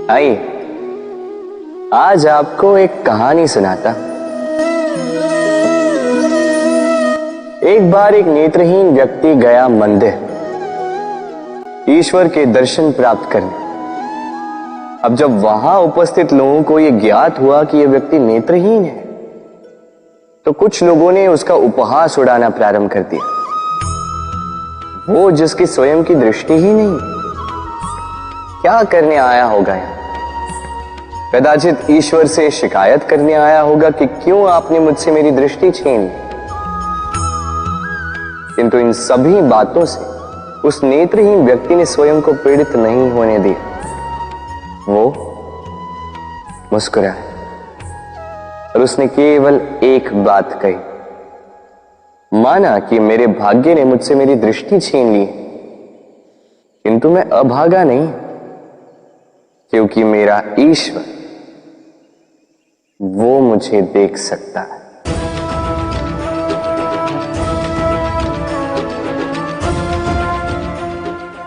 आइए, आज आपको एक कहानी सुनाता। एक बार एक नेत्रहीन व्यक्ति गया मंदिर ईश्वर के दर्शन प्राप्त करने। अब जब वहां उपस्थित लोगों को यह ज्ञात हुआ कि यह व्यक्ति नेत्रहीन है, तो कुछ लोगों ने उसका उपहास उड़ाना प्रारंभ कर दिया। वो जिसकी स्वयं की दृष्टि ही नहीं, क्या करने आया होगा यहाँ? कदाचित ईश्वर से शिकायत करने आया होगा कि क्यों आपने मुझसे मेरी दृष्टि छीन ली। किंतु इन सभी बातों से उस नेत्रहीन व्यक्ति ने स्वयं को पीड़ित नहीं होने दिया। वो मुस्कुराया और उसने केवल एक बात कही, माना कि मेरे भाग्य ने मुझसे मेरी दृष्टि छीन ली, किंतु मैं अभागा नहीं, क्योंकि मेरा ईश्वर वो मुझे देख सकता है।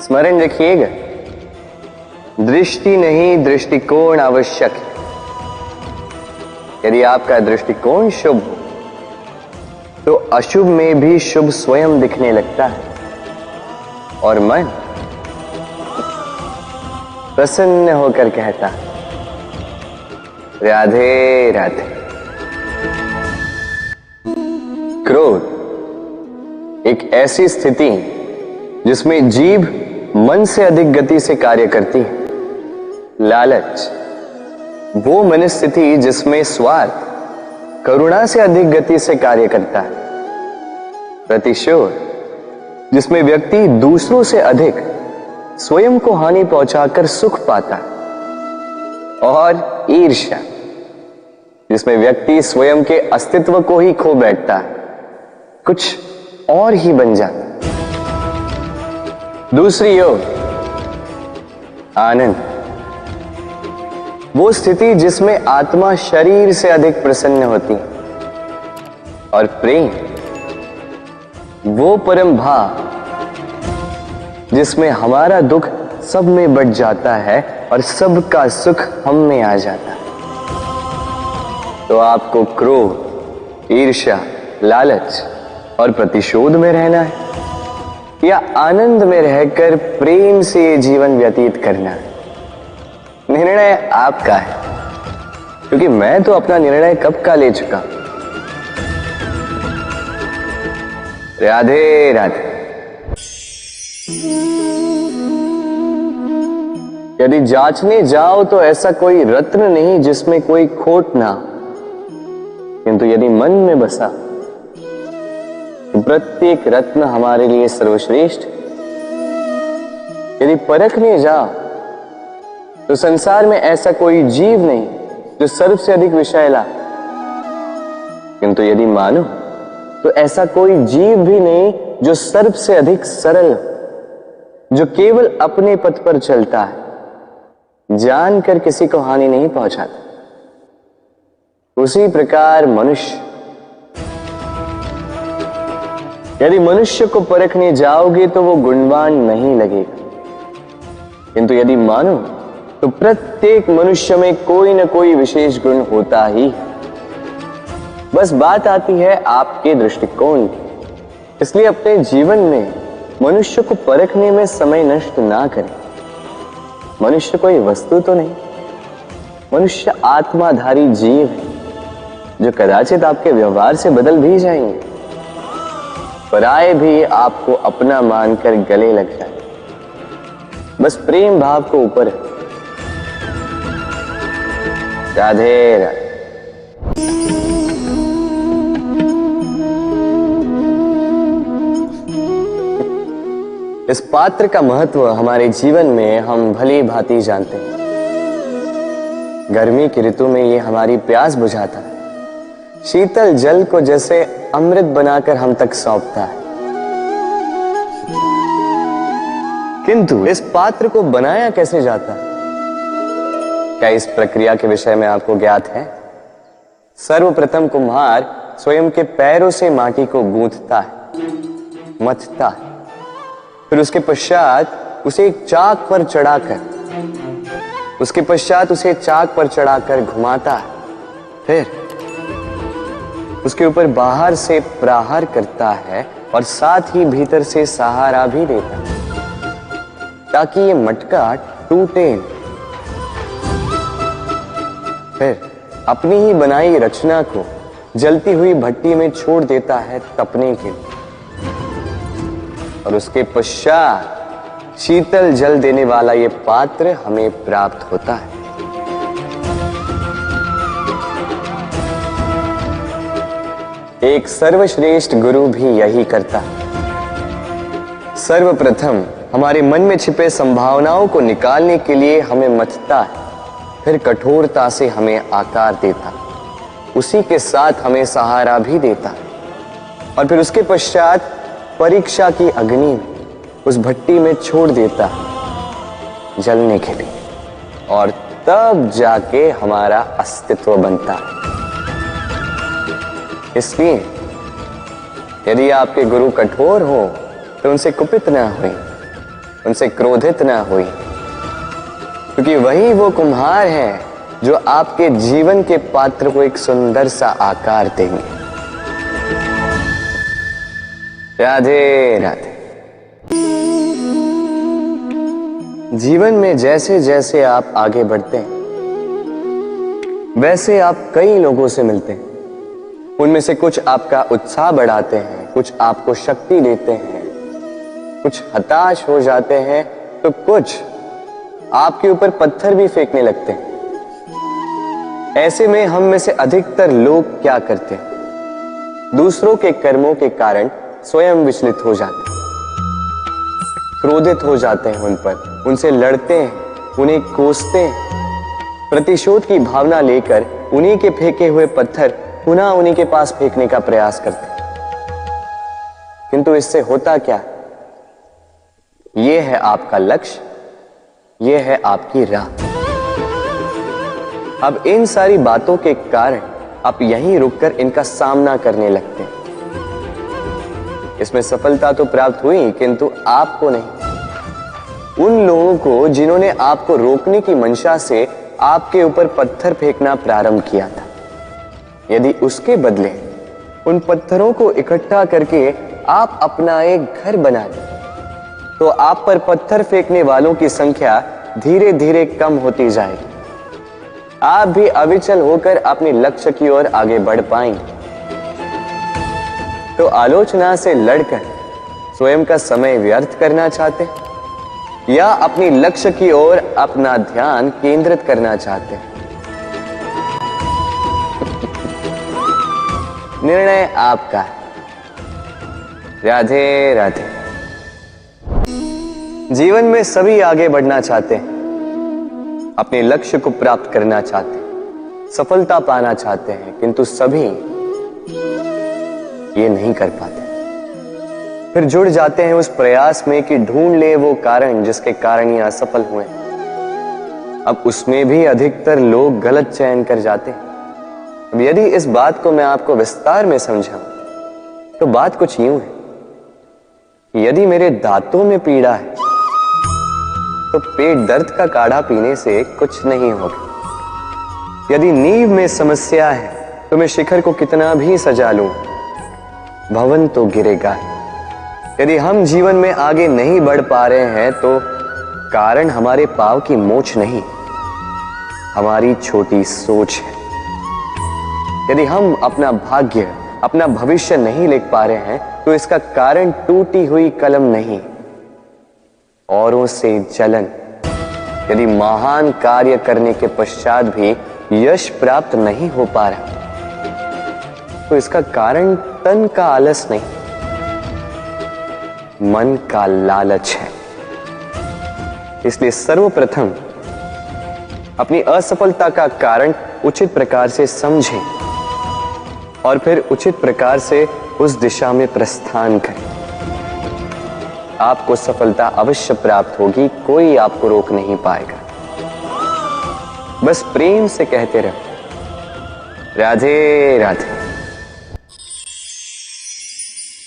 स्मरण रखिएगा, दृष्टि नहीं दृष्टिकोण आवश्यक है। यदि आपका दृष्टिकोण शुभ हो तो अशुभ में भी शुभ स्वयं दिखने लगता है और मन प्रसन्न होकर कहता है, राधे राधे। क्रोध एक ऐसी स्थिति जिसमें जीभ मन से अधिक गति से कार्य करती है। लालच वो मनस्थिति जिसमें स्वार्थ करुणा से अधिक गति से कार्य करता है। प्रतिशोध जिसमें व्यक्ति दूसरों से अधिक स्वयं को हानि पहुंचाकर सुख पाता है। और ईर्ष्या जिसमें व्यक्ति स्वयं के अस्तित्व को ही खो बैठता है, कुछ और ही बन जाता है। दूसरी ओर आनंद वो स्थिति जिसमें आत्मा शरीर से अधिक प्रसन्न होती है। और प्रेम वो परम भाव जिसमें हमारा दुख सब में बट जाता है और सबका सुख हम में आ जाता है। तो आपको क्रोध, ईर्ष्या, लालच और प्रतिशोध में रहना है या आनंद में रहकर प्रेम से ये जीवन व्यतीत करना है? निर्णय आपका है, क्योंकि मैं तो अपना निर्णय कब का ले चुका। राधे राधे। यदि जांचने जाओ तो ऐसा कोई रत्न नहीं जिसमें कोई खोट ना, किंतु यदि मन में बसा तो प्रत्येक रत्न हमारे लिए सर्वश्रेष्ठ। यदि परखने जाओ तो संसार में ऐसा कोई जीव नहीं जो सर्व से अधिक विषैला, किंतु यदि मानो तो ऐसा कोई जीव भी नहीं जो सर्व से अधिक सरल, जो केवल अपने पथ पर चलता है, जानकर किसी को हानि नहीं पहुंचाता। उसी प्रकार मनुष्य, यदि मनुष्य को परखने जाओगे तो वो गुणवान नहीं लगेगा, किंतु यदि मानो तो प्रत्येक मनुष्य में कोई न कोई विशेष गुण होता ही है। बस बात आती है आपके दृष्टिकोण की। इसलिए अपने जीवन में मनुष्य को परखने में समय नष्ट ना करें। मनुष्य कोई वस्तु तो नहीं, मनुष्य आत्माधारी जीव है जो कदाचित आपके व्यवहार से बदल भी जाएंगे, पराये भी आपको अपना मानकर गले लग जाए। बस प्रेम भाव को ऊपर है। राधे राधे। इस पात्र का महत्व हमारे जीवन में हम भली भांति जानते हैं। गर्मी की ऋतु में ये हमारी प्यास बुझाता है, शीतल जल को जैसे अमृत बनाकर हम तक सौंपता है। किंतु इस पात्र को बनाया कैसे जाता है? क्या इस प्रक्रिया के विषय में आपको ज्ञात है? सर्वप्रथम कुम्हार स्वयं के पैरों से माटी को गूंथता है, मथता है, फिर उसके पश्चात उसे एक चाक पर चढ़ाकर घुमाता है, फिर उसके ऊपर बाहर से प्रहार करता है और साथ ही भीतर से सहारा भी देता है ताकि ये मटका टूटे। फिर अपनी ही बनाई रचना को जलती हुई भट्टी में छोड़ देता है तपने के लिए, और उसके पश्चात शीतल जल देने वाला ये पात्र हमें प्राप्त होता है। एक सर्वश्रेष्ठ गुरु भी यही करता है। सर्वप्रथम हमारे मन में छिपे संभावनाओं को निकालने के लिए हमें मथता है, फिर कठोरता से हमें आकार देता है, उसी के साथ हमें सहारा भी देता है, और फिर उसके पश्चात परीक्षा की अग्नि में उस भट्टी में छोड़ देता है जलने के लिए, और तब जाके हमारा अस्तित्व बनता है। इसलिए यदि आपके गुरु कठोर हो तो उनसे कुपित ना हुई, उनसे क्रोधित ना हुई, क्योंकि वही वो कुम्हार है जो आपके जीवन के पात्र को एक सुंदर सा आकार देंगे। राधे राधे। जीवन में जैसे जैसे आप आगे बढ़ते हैं वैसे आप कई लोगों से मिलते हैं। उनमें से कुछ आपका उत्साह बढ़ाते हैं, कुछ आपको शक्ति देते हैं, कुछ हताश हो जाते हैं, तो कुछ आपके ऊपर पत्थर भी फेंकने लगते हैं। ऐसे में हम में से अधिकतर लोग क्या करते हैं? दूसरों के कर्मों के कारण स्वयं विचलित हो जाते हैं, क्रोधित हो जाते हैं उन पर, उनसे लड़ते हैं, उन्हें कोसते हैं, प्रतिशोध की भावना लेकर उन्हीं के फेंके हुए पत्थर पुनः उन्हीं के पास फेंकने का प्रयास करते हैं। किंतु इससे होता क्या? यह है आपका लक्ष्य, यह है आपकी राह। अब इन सारी बातों के कारण आप यहीं रुककर इनका सामना करने लगते हैं। इसमें सफलता तो प्राप्त हुई, किंतु आपको नहीं। उन लोगों को जिन्होंने आपको रोकने की मंशा से आपके ऊपर पत्थर फेंकना प्रारंभ किया था, यदि उसके बदले उन पत्थरों को इकट्ठा करके आप अपना एक घर बना लें, तो आप पर पत्थर फेंकने वालों की संख्या धीरे धीरे कम होती जाएगी। आप भी अविचल होकर अपने लक्ष्य की ओर आगे बढ़ पाएंगे। तो आलोचना से लड़कर स्वयं का समय व्यर्थ करना चाहते हैं या अपनी लक्ष्य की ओर अपना ध्यान केंद्रित करना चाहते हैं? निर्णय आपका है। राधे राधे। जीवन में सभी आगे बढ़ना चाहते हैं, अपने लक्ष्य को प्राप्त करना चाहते हैं, सफलता पाना चाहते हैं, किंतु सभी ये नहीं कर पाते। फिर जुड़ जाते हैं उस प्रयास में कि ढूंढ ले वो कारण जिसके कारण ये असफल हुए। अब उसमें भी अधिकतर लोग गलत चयन कर जाते हैं। अब यदि इस बात को मैं आपको विस्तार में समझाऊं तो बात कुछ यूं है। यदि मेरे दांतों में पीड़ा है तो पेट दर्द का काढ़ा पीने से कुछ नहीं होगा। यदि नींव में समस्या है तो मैं शिखर को कितना भी सजा लूं, भवन तो गिरेगा। यदि हम जीवन में आगे नहीं बढ़ पा रहे हैं तो कारण हमारे पांव की मोच नहीं, हमारी छोटी सोच है। यदि हम अपना भाग्य, अपना भविष्य नहीं लिख पा रहे हैं तो इसका कारण टूटी हुई कलम नहीं, औरों से जलन। यदि महान कार्य करने के पश्चात भी यश प्राप्त नहीं हो पा रहा तो इसका कारण तन का आलस नहीं, मन का लालच है। इसलिए सर्वप्रथम अपनी असफलता का कारण उचित प्रकार से समझें और फिर उचित प्रकार से उस दिशा में प्रस्थान करें। आपको सफलता अवश्य प्राप्त होगी, कोई आपको रोक नहीं पाएगा। बस प्रेम से कहते रहो राधे राधे।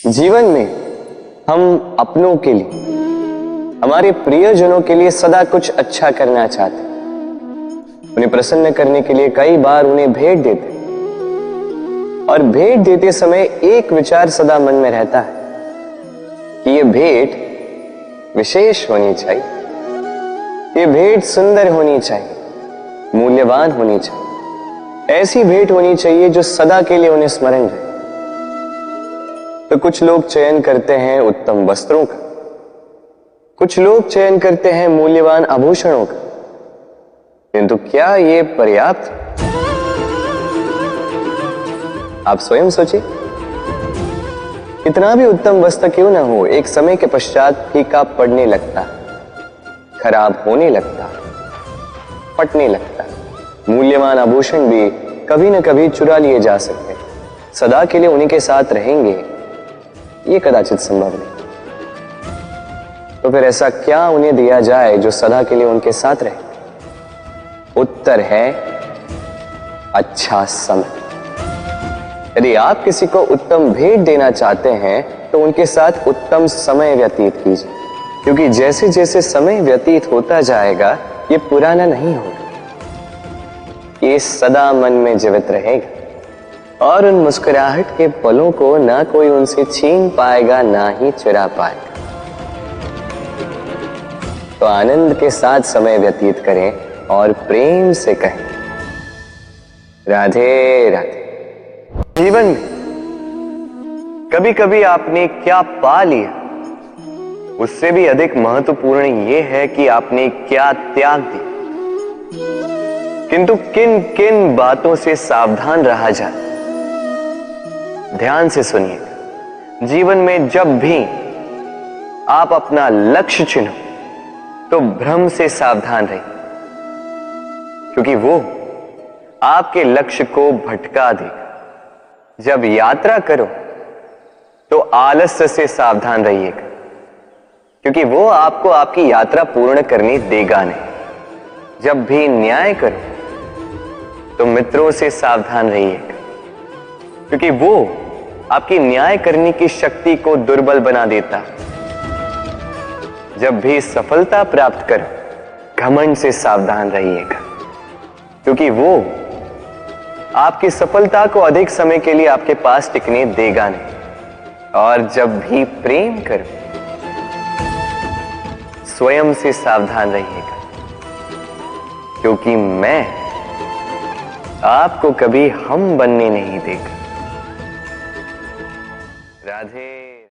जीवन में हम अपनों के लिए हमारे प्रियजनों के लिए सदा कुछ अच्छा करना चाहते, उन्हें प्रसन्न करने के लिए कई बार उन्हें भेंट देते, और भेंट देते समय एक विचार सदा मन में रहता है कि यह भेंट विशेष होनी चाहिए, ये भेंट सुंदर होनी चाहिए, मूल्यवान होनी चाहिए, ऐसी भेंट होनी चाहिए जो सदा के लिए उन्हें स्मरण रहे। तो कुछ लोग चयन करते हैं उत्तम वस्त्रों का, कुछ लोग चयन करते हैं मूल्यवान आभूषणों का, किंतु क्या ये पर्याप्त? आप स्वयं सोचिए, कितना भी उत्तम वस्त्र क्यों ना हो, एक समय के पश्चात फीका पड़ने लगता, खराब होने लगता, फटने लगता। मूल्यवान आभूषण भी कभी न कभी चुरा लिए जा सकते हैं, सदा के लिए उन्हीं के साथ रहेंगे ये कदाचित संभव नहीं। तो फिर ऐसा क्या उन्हें दिया जाए जो सदा के लिए उनके साथ रहे? उत्तर है अच्छा समय। यदि आप किसी को उत्तम भेंट देना चाहते हैं तो उनके साथ उत्तम समय व्यतीत कीजिए, क्योंकि जैसे जैसे समय व्यतीत होता जाएगा ये पुराना नहीं होगा, ये सदा मन में जीवित रहेगा और उन मुस्कुराहट के पलों को ना कोई उनसे छीन पाएगा ना ही चुरा पाएगा। तो आनंद के साथ समय व्यतीत करें और प्रेम से कहें राधे राधे। जीवन में कभी कभी आपने क्या पा लिया, उससे भी अधिक महत्वपूर्ण यह है कि आपने क्या त्याग दिया। किंतु किन किन बातों से सावधान रहा जाए, ध्यान से सुनिएगा। जीवन में जब भी आप अपना लक्ष्य चुनो तो भ्रम से सावधान रहिए, क्योंकि वो आपके लक्ष्य को भटका देगा। जब यात्रा करो तो आलस्य से सावधान रहिएगा, क्योंकि वो आपको आपकी यात्रा पूर्ण करने देगा नहीं। जब भी न्याय करो तो मित्रों से सावधान रहिएगा, क्योंकि वो आपकी न्याय करने की शक्ति को दुर्बल बना देता। जब भी सफलता प्राप्त करो घमंड से सावधान रहिएगा, क्योंकि वो आपकी सफलता को अधिक समय के लिए आपके पास टिकने देगा नहीं। और जब भी प्रेम करो स्वयं से सावधान रहिएगा, क्योंकि मैं आपको कभी हम बनने नहीं देगा।